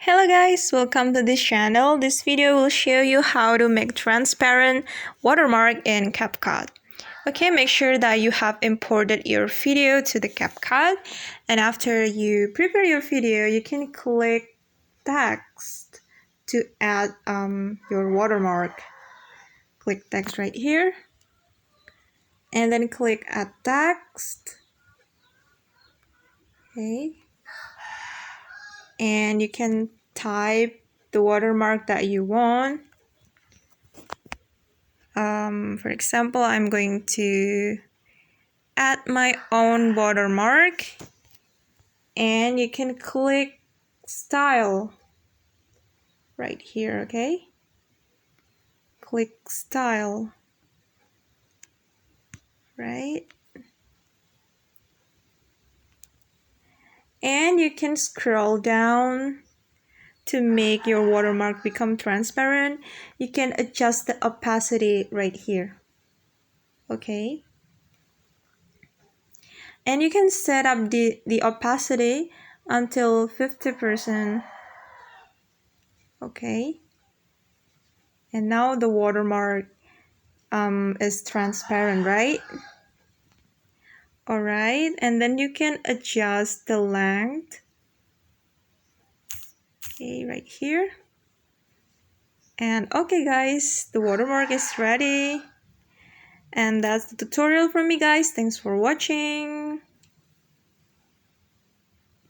Hello guys, welcome to this channel. This video will show you how to make transparent watermark in Capcut. Okay, make sure that you have imported your video to the Capcut, and after you prepare your video, you can click text to add your watermark. Click text right here and then click add text. Okay, and you can type the watermark that you want. For example, I'm going to add my own watermark, and you can click style right here. Okay, click style, right, and you can scroll down to make your watermark become transparent. You can adjust the opacity right here. Okay, and you can set up the opacity until 50%. Okay, and now the watermark is transparent, right? All right, and then you can adjust the length. Okay, right here. And okay guys, the watermark is ready. And that's the tutorial from me guys. Thanks for watching.